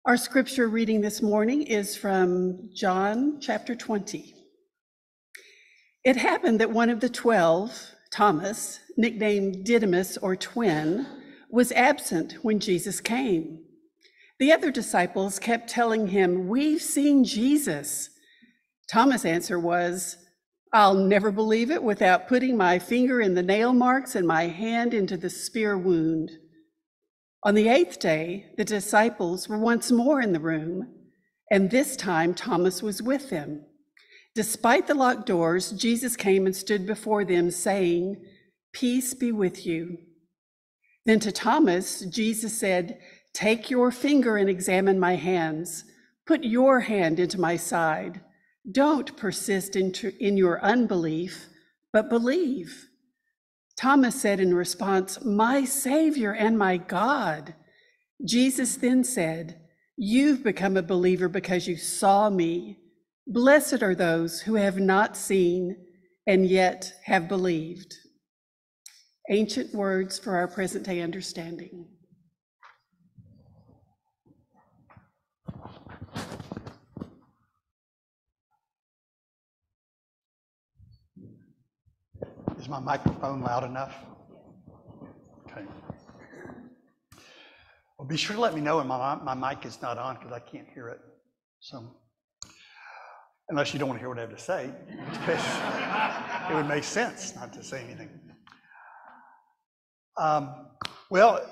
Our scripture reading this morning is from John chapter 20. It happened that one of the 12, Thomas, nicknamed Didymus or Twin, was absent when Jesus came. The other disciples kept telling him, "We've seen Jesus." Thomas' answer was, "I'll never believe it without putting my finger in the nail marks and my hand into the spear wound." On the 8th day, the disciples were once more in the room, and this time Thomas was with them. Despite the locked doors, Jesus came and stood before them, saying, "Peace be with you." Then to Thomas, Jesus said, "Take your finger and examine my hands. Put your hand into my side. Don't persist in your unbelief, but believe." Thomas said in response, "My Savior and my God." Jesus then said, "You've become a believer because you saw me. Blessed are those who have not seen and yet have believed." Ancient words for our present day understanding. Is my microphone loud enough? Okay. Well, be sure to let me know when my mic is not on because I can't hear it. So, unless you don't want to hear what I have to say, it would make sense not to say anything. Well,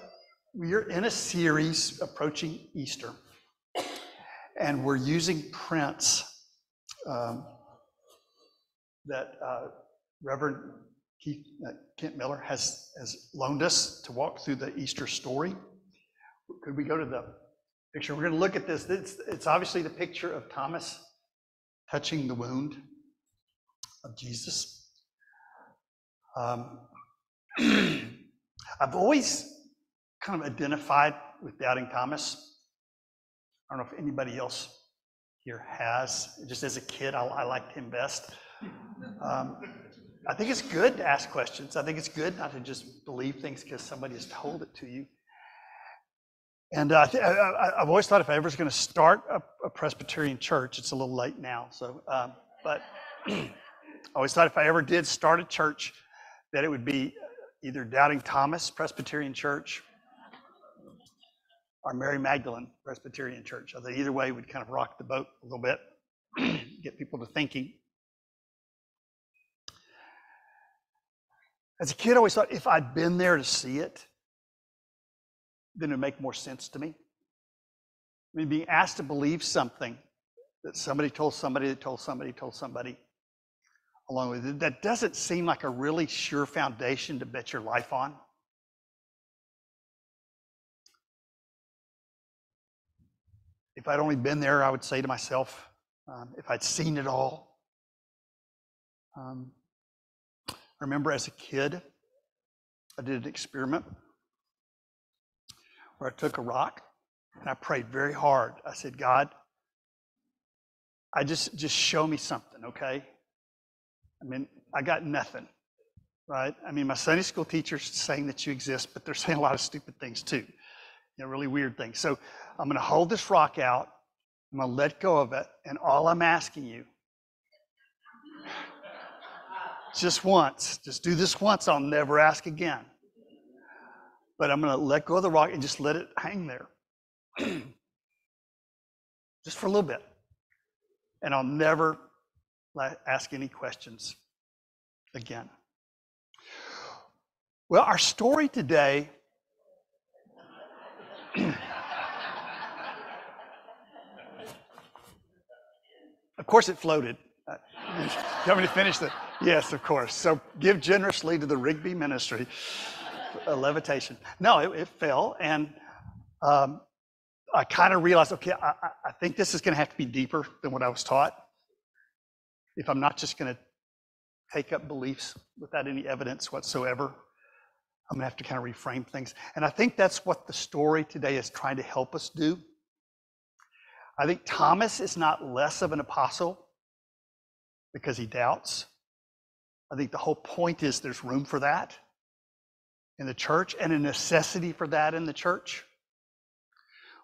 we're in a series approaching Easter, and we're using prints that Reverend Kent Miller has loaned us to walk through the Easter story. Could we go to the picture? We're going to look at this. It's obviously the picture of Thomas touching the wound of Jesus. I've always kind of identified with doubting Thomas. I don't know if anybody else here has. Just as a kid, I liked him best. I think it's good to ask questions. I think it's good not to just believe things because somebody has told it to you. And I've always thought if I ever was going to start a Presbyterian church, it's a little late now. So, but I always thought if I ever did start a church, that it would be either Doubting Thomas Presbyterian Church or Mary Magdalene Presbyterian Church. I think either way would kind of rock the boat a little bit, get people to thinking. As a kid, I always thought if I'd been there to see it, then it would make more sense to me. I mean, being asked to believe something that somebody told somebody that told somebody told somebody along with it, that doesn't seem like a really sure foundation to bet your life on. If I'd only been there, I would say to myself, if I'd seen it all. I remember as a kid, I did an experiment where I took a rock and I prayed very hard. I said, "God, I just show me something, okay? I mean, I got nothing, right? I mean, my Sunday school teacher's saying that you exist, but they're saying a lot of stupid things too, really weird things. So I'm going to hold this rock out. I'm going to let go of it, and all I'm asking you, just once, just do this once. I'll never ask again. But I'm going to let go of the rock and just let it hang there. Just for a little bit. And I'll never ask any questions again." Well, our story today of course it floated. You want me to finish that? Yes, of course. So give generously to the Rigby Ministry. Levitation. No, it fell, and I kind of realized, okay, I think this is going to have to be deeper than what I was taught. If I'm not just going to take up beliefs without any evidence whatsoever, I'm going to have to kind of reframe things. And I think that's what the story today is trying to help us do. I think Thomas is not less of an apostle because he doubts. I think the whole point is there's room for that in the church and a necessity for that in the church.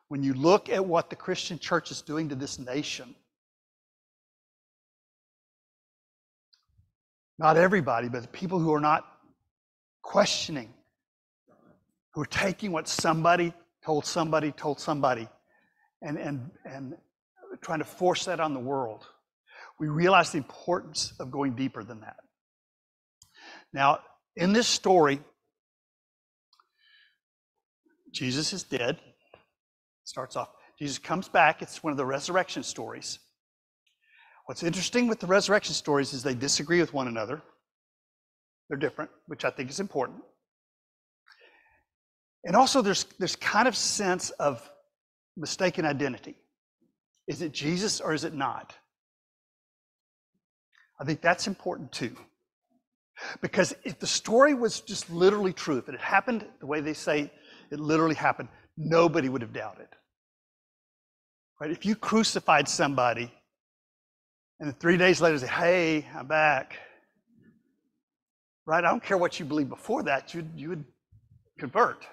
when you look at what the Christian church is doing to this nation, not everybody, but the people who are not questioning, who are taking what somebody told somebody, and trying to force that on the world. We realize the importance of going deeper than that. Now, in this story, Jesus is dead. Starts off, Jesus comes back. It's one of the resurrection stories. What's interesting with the resurrection stories is they disagree with one another. They're different, which I think is important. And also there's kind of sense of mistaken identity. Is it Jesus or is it not? I think that's important too. Because if the story was just literally true, if it had happened the way they say it literally happened, nobody would have doubted. Right? If you crucified somebody and then 3 days later say, hey, I'm back. Right? I don't care what you believe before that, you would convert.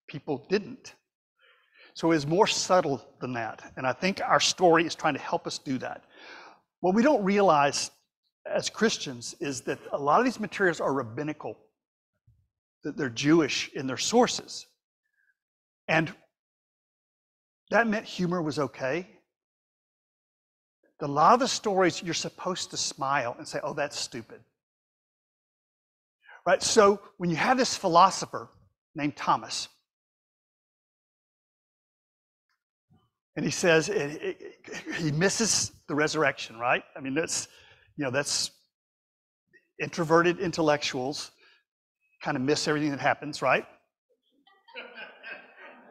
People didn't. So it was more subtle than that. And I think our story is trying to help us do that. What we don't realize as Christians is that a lot of these materials are rabbinical, that they're Jewish in their sources. And that meant humor was okay. A lot of the stories, you're supposed to smile and say, oh, that's stupid. Right? So when you have this philosopher named Thomas, and he says he misses the resurrection, right? I mean, that's introverted intellectuals kind of miss everything that happens, right?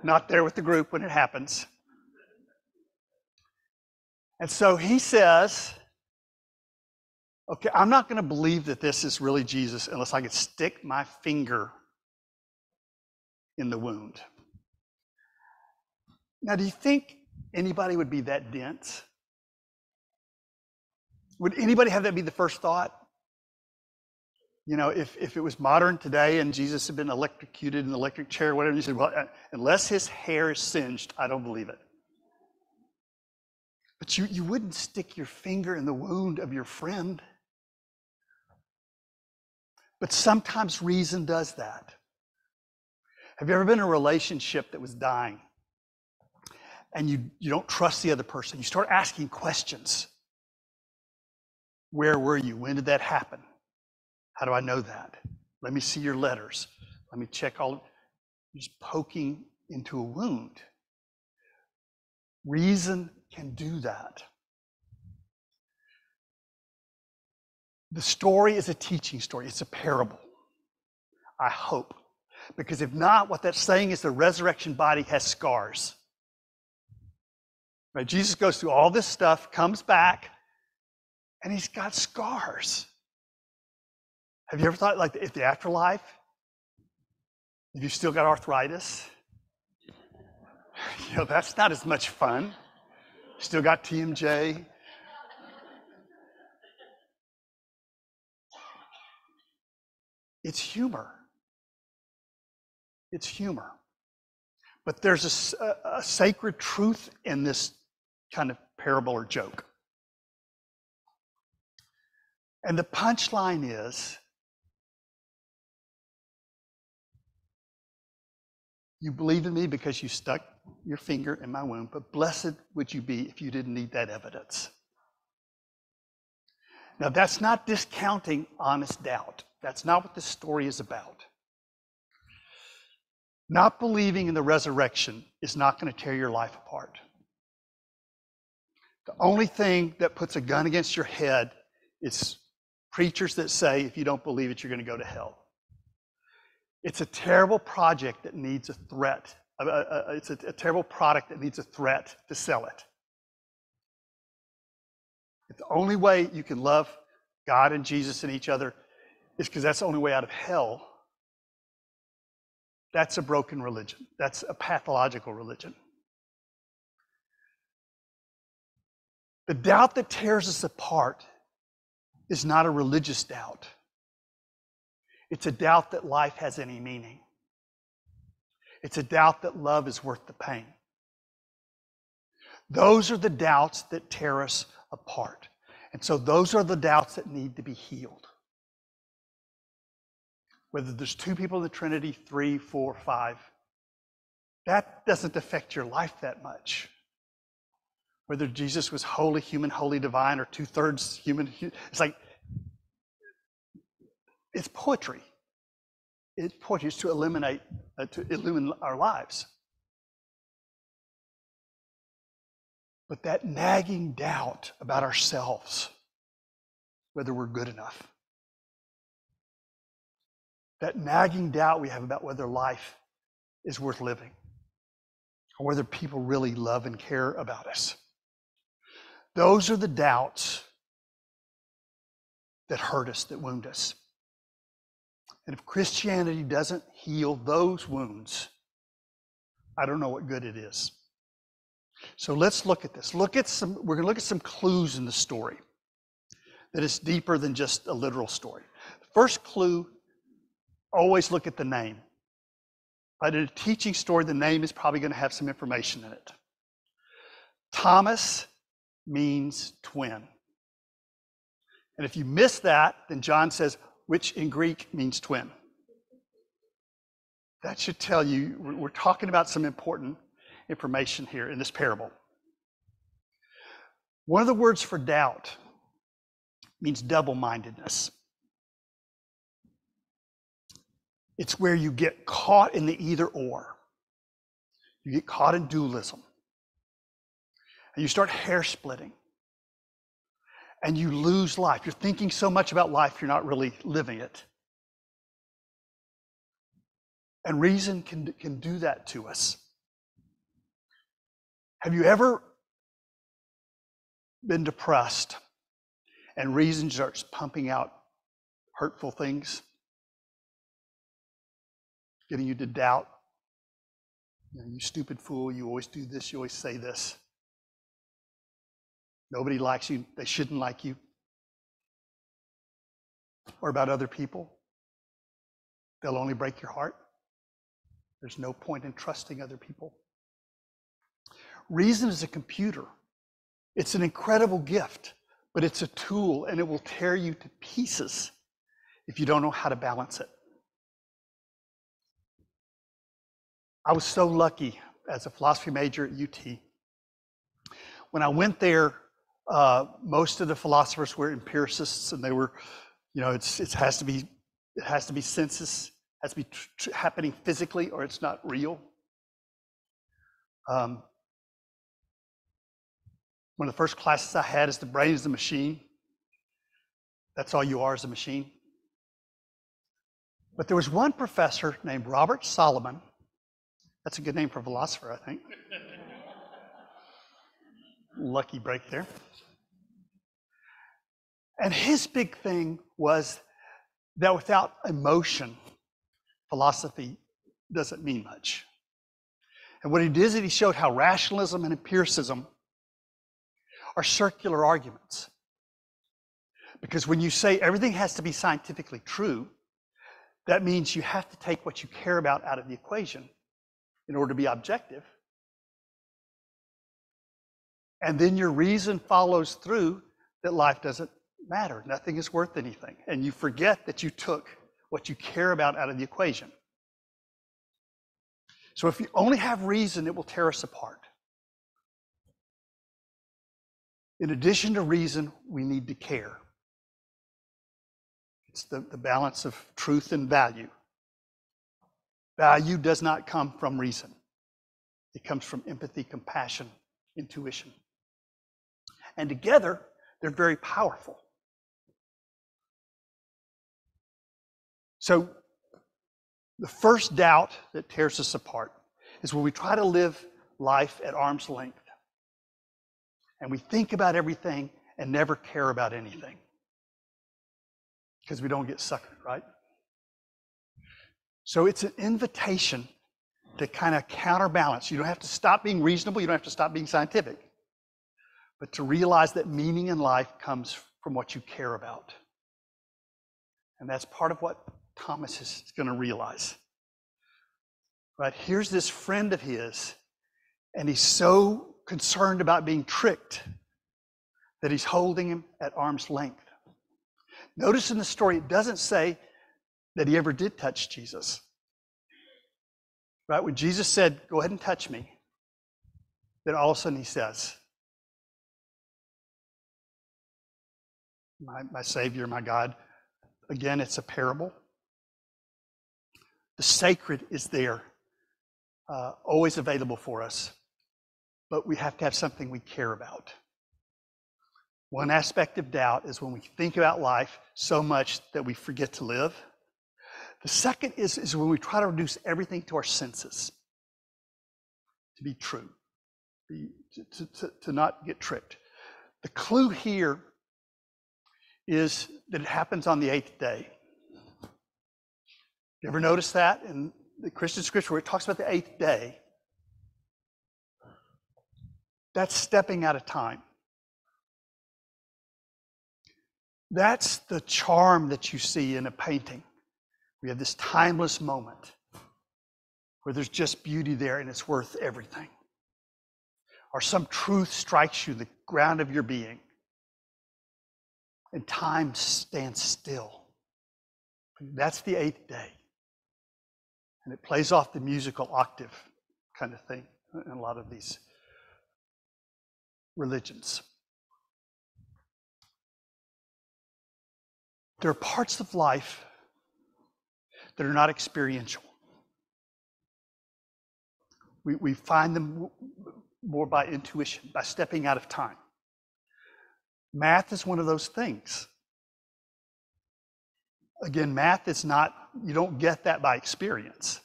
Not there with the group when it happens. And so he says, okay, I'm not going to believe that this is really Jesus unless I can stick my finger in the wound. Now, do you think anybody would be that dense? Would anybody have that be the first thought? You know, if it was modern today and Jesus had been electrocuted in the electric chair or whatever, you said, well, unless his hair is singed, I don't believe it. But you wouldn't stick your finger in the wound of your friend. But sometimes reason does that. Have you ever been in a relationship that was dying and you don't trust the other person? You start asking questions. Where were you? When did that happen? How do I know that? Let me see your letters. Let me check all. You're just poking into a wound. Reason can do that. The story is a teaching story. It's a parable. I hope. Because if not, what that's saying is the resurrection body has scars. Right? Jesus goes through all this stuff, comes back, and he's got scars. Have you ever thought, like, if the afterlife, if you've still got arthritis, that's not as much fun. Still got TMJ. It's humor. It's humor. But there's a sacred truth in this kind of parable or joke. And the punchline is, you believe in me because you stuck your finger in my wound, but blessed would you be if you didn't need that evidence. Now, that's not discounting honest doubt. That's not what this story is about. Not believing in the resurrection is not going to tear your life apart. The only thing that puts a gun against your head is preachers that say, if you don't believe it, you're going to go to hell. It's a terrible project that needs a threat. It's a terrible product that needs a threat to sell it. It's the only way you can love God and Jesus and each other is because that's the only way out of hell. That's a broken religion. That's a pathological religion. The doubt that tears us apart is not a religious doubt. It's a doubt that life has any meaning. It's a doubt that love is worth the pain. Those are the doubts that tear us apart. And so those are the doubts that need to be healed. Whether there's 2 people in the Trinity, 3, 4, 5, that doesn't affect your life that much. Whether Jesus was wholly human, wholly divine, or 2/3 human, it's like, it's poetry. It's poetry. It's to illumine our lives. But that nagging doubt about ourselves, whether we're good enough, that nagging doubt we have about whether life is worth living, or whether people really love and care about us, those are the doubts that hurt us, that wound us. And if Christianity doesn't heal those wounds, I don't know what good it is. So let's look at this. We're going to look at some clues in the story that is deeper than just a literal story. The first clue, always look at the name. In a teaching story, the name is probably going to have some information in it. Thomas means twin. And if you miss that, then John says, which in Greek means twin. That should tell you, we're talking about some important information here in this parable. One of the words for doubt means double-mindedness. It's where you get caught in the either or. You get caught in dualism. And you start hair splitting. And you lose life. You're thinking so much about life, you're not really living it. And reason can do that to us. Have you ever been depressed and reason starts pumping out hurtful things? Getting you to doubt. You stupid fool, you always do this, you always say this. Nobody likes you, they shouldn't like you. Or about other people. They'll only break your heart. There's no point in trusting other people. Reason is a computer. It's an incredible gift, but it's a tool and it will tear you to pieces if you don't know how to balance it. I was so lucky as a philosophy major at UT. When I went there, most of the philosophers were empiricists, and they were, it has to be sensus, has to be happening physically, or it's not real. One of the first classes I had is the brain is the machine. That's all you are, is a machine. But there was one professor named Robert Solomon. That's a good name for a philosopher, I think. Lucky break there. And his big thing was that without emotion, philosophy doesn't mean much. And what he did is he showed how rationalism and empiricism are circular arguments. Because when you say everything has to be scientifically true, that means you have to take what you care about out of the equation in order to be objective. And then your reason follows through that life doesn't matter. Nothing is worth anything. And you forget that you took what you care about out of the equation. So if you only have reason, it will tear us apart. In addition to reason, we need to care. It's the balance of truth and value. Value does not come from reason. It comes from empathy, compassion, intuition. And together, they're very powerful. So, the first doubt that tears us apart is when we try to live life at arm's length. And we think about everything and never care about anything. Because we don't get suckered, right? So it's an invitation to kind of counterbalance. You don't have to stop being reasonable. You don't have to stop being scientific. But to realize that meaning in life comes from what you care about. And that's part of what Thomas is going to realize. Right? Here's this friend of his, and he's so concerned about being tricked that he's holding him at arm's length. Notice in the story, it doesn't say that he ever did touch Jesus. Right? When Jesus said, "Go ahead and touch me," then all of a sudden he says, my Savior, my God. Again, it's a parable. The sacred is there, always available for us, but we have to have something we care about. One aspect of doubt is when we think about life so much that we forget to live. The second is when we try to reduce everything to our senses, to be true, to not get tricked. The clue here is that it happens on the 8th day. You ever notice that in the Christian scripture where it talks about the 8th day? That's stepping out of time. That's the charm that you see in a painting. We have this timeless moment where there's just beauty there and it's worth everything. Or some truth strikes you, the ground of your being, and time stands still. That's the 8th day. And it plays off the musical octave kind of thing in a lot of these religions. There are parts of life that are not experiential. We find them more by intuition, by stepping out of time. Math is one of those things. Again, math is not, you don't get that by experience.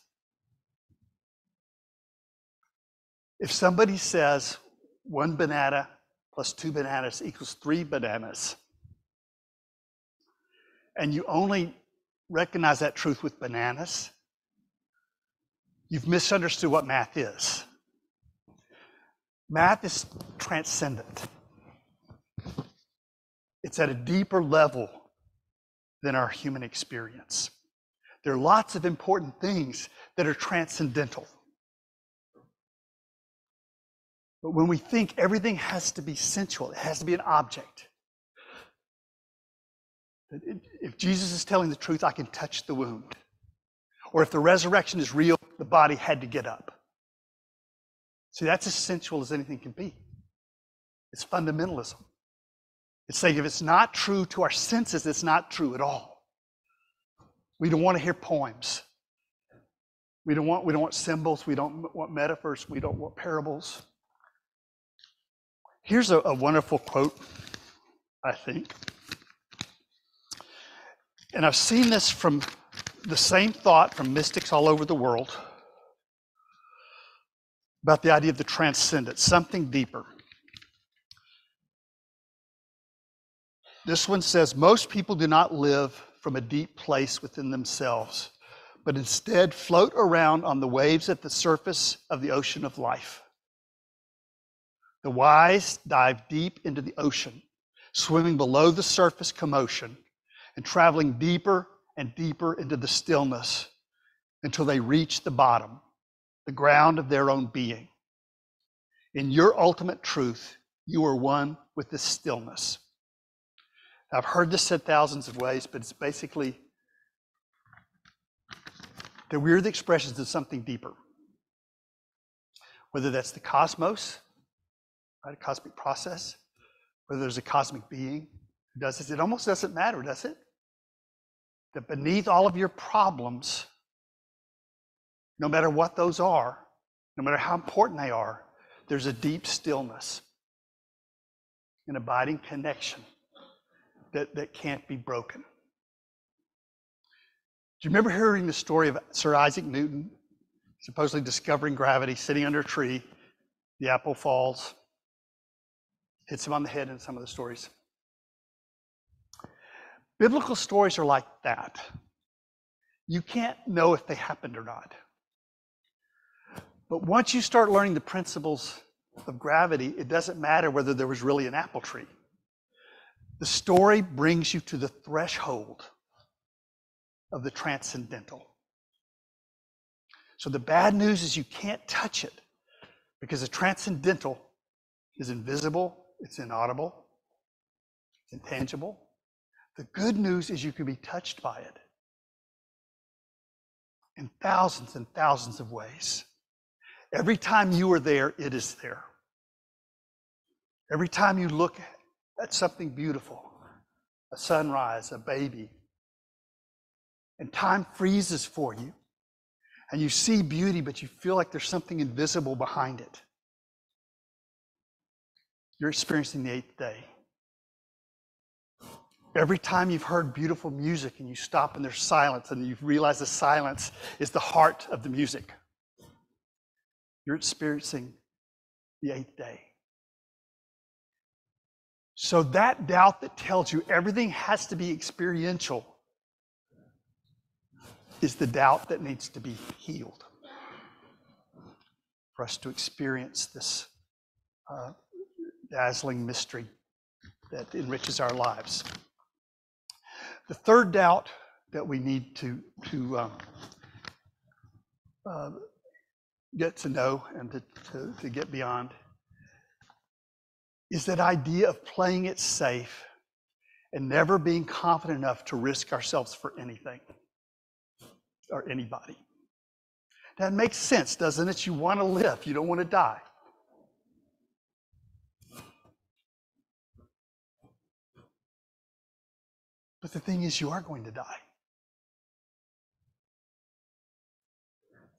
If somebody says 1 banana plus 2 bananas equals 3 bananas, and you only recognize that truth with bananas, you've misunderstood what math is. Math is transcendent. It's at a deeper level than our human experience. There are lots of important things that are transcendental. But when we think everything has to be sensual, it has to be an object. If Jesus is telling the truth, I can touch the wound. Or if the resurrection is real, the body had to get up. See, that's as sensual as anything can be. It's fundamentalism. It's saying if it's not true to our senses, it's not true at all. We don't want to hear poems. We don't want symbols. We don't want metaphors. We don't want parables. Here's a wonderful quote, I think. And I've seen this from the same thought from mystics all over the world about the idea of the transcendent, something deeper. This one says, most people do not live from a deep place within themselves, but instead float around on the waves at the surface of the ocean of life. The wise dive deep into the ocean, swimming below the surface commotion and traveling deeper and deeper into the stillness until they reach the bottom, the ground of their own being. In your ultimate truth, you are one with this stillness. I've heard this said thousands of ways, but it's basically that we're the expressions of something deeper. Whether that's the cosmos, right, a cosmic process, whether there's a cosmic being who does this, it almost doesn't matter, does it? That beneath all of your problems, no matter what those are, no matter how important they are, there's a deep stillness, an abiding connection that can't be broken. Do you remember hearing the story of Sir Isaac Newton, supposedly discovering gravity, sitting under a tree, the apple falls, hits him on the head in some of the stories? Biblical stories are like that. You can't know if they happened or not. But once you start learning the principles of gravity, it doesn't matter whether there was really an apple tree. The story brings you to the threshold of the transcendental. So the bad news is you can't touch it because the transcendental is invisible, it's inaudible, it's intangible. The good news is you can be touched by it in thousands and thousands of ways. Every time you are there, it is there. Every time you look at something beautiful, a sunrise, a baby, and time freezes for you, and you see beauty, but you feel like there's something invisible behind it, you're experiencing the eighth day. Every time you've heard beautiful music and you stop and there's silence and you realize the silence is the heart of the music, you're experiencing the eighth day. So that doubt that tells you everything has to be experiential is the doubt that needs to be healed for us to experience this dazzling mystery that enriches our lives. The third doubt that we need to get to know and to get beyond is that idea of playing it safe and never being confident enough to risk ourselves for anything or anybody. That makes sense, doesn't it? You want to live, you don't want to die. But the thing is, you are going to die.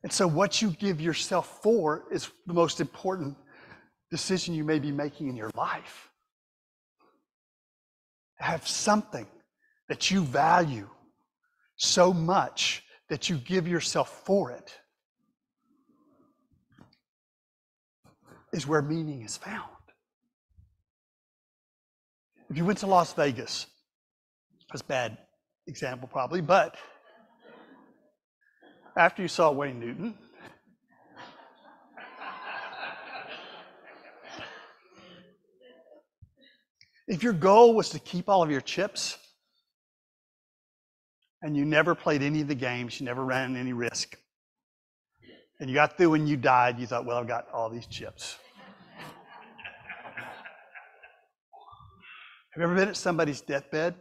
And so what you give yourself for is the most important decision you may be making in your life. Have something that you value so much that you give yourself for it is where meaning is found. If you went to Las Vegas, that's a bad example probably, but after you saw Wayne Newton, if your goal was to keep all of your chips and you never played any of the games, you never ran any risk, and you got through and you died, you thought, well, I've got all these chips. Have you ever been at somebody's deathbed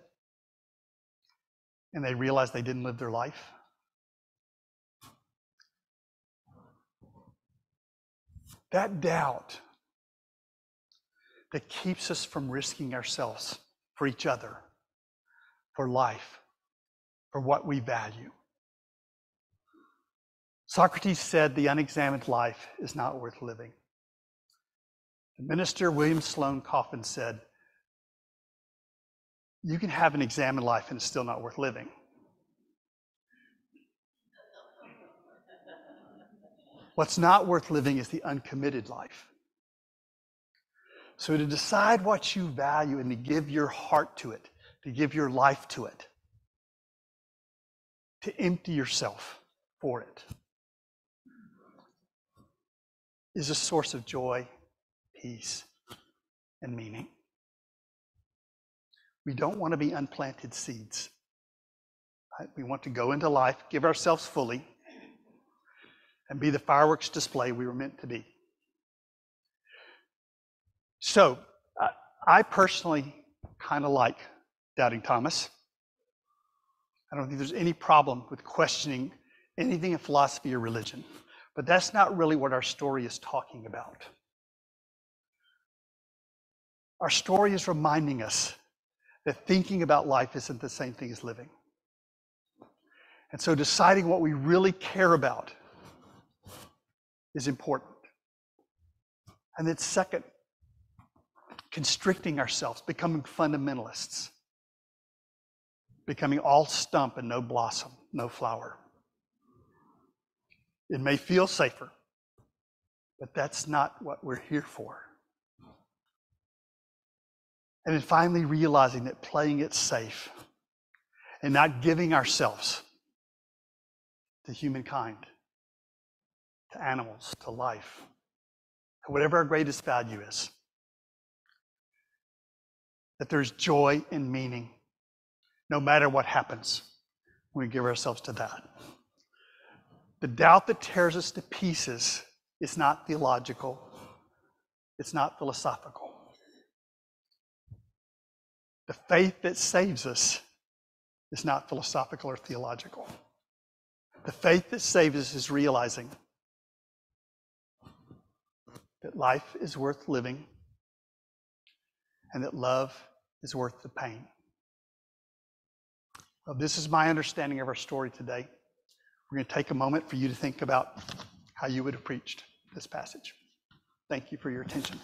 and they realized they didn't live their life? That doubt that keeps us from risking ourselves for each other, for life, for what we value. Socrates said the unexamined life is not worth living. The minister William Sloane Coffin said, you can have an examined life and it's still not worth living. What's not worth living is the uncommitted life. So to decide what you value and to give your heart to it, to give your life to it, to empty yourself for it, is a source of joy, peace, and meaning. We don't want to be unplanted seeds. Right? We want to go into life, give ourselves fully, and be the fireworks display we were meant to be. So, I personally kind of like doubting Thomas. I don't think there's any problem with questioning anything in philosophy or religion, but that's not really what our story is talking about. Our story is reminding us that thinking about life isn't the same thing as living. And so deciding what we really care about is important. And then second, constricting ourselves, becoming fundamentalists, becoming all stump and no blossom, no flower. It may feel safer, but that's not what we're here for. And then finally realizing that playing it safe and not giving ourselves to humankind, to animals, to life, to whatever our greatest value is, that there's joy and meaning no matter what happens when we give ourselves to that. The doubt that tears us to pieces is not theological. It's not philosophical. The faith that saves us is not philosophical or theological. The faith that saves us is realizing that life is worth living and that love is worth the pain. Well, this is my understanding of our story today. We're going to take a moment for you to think about how you would have preached this passage. Thank you for your attention.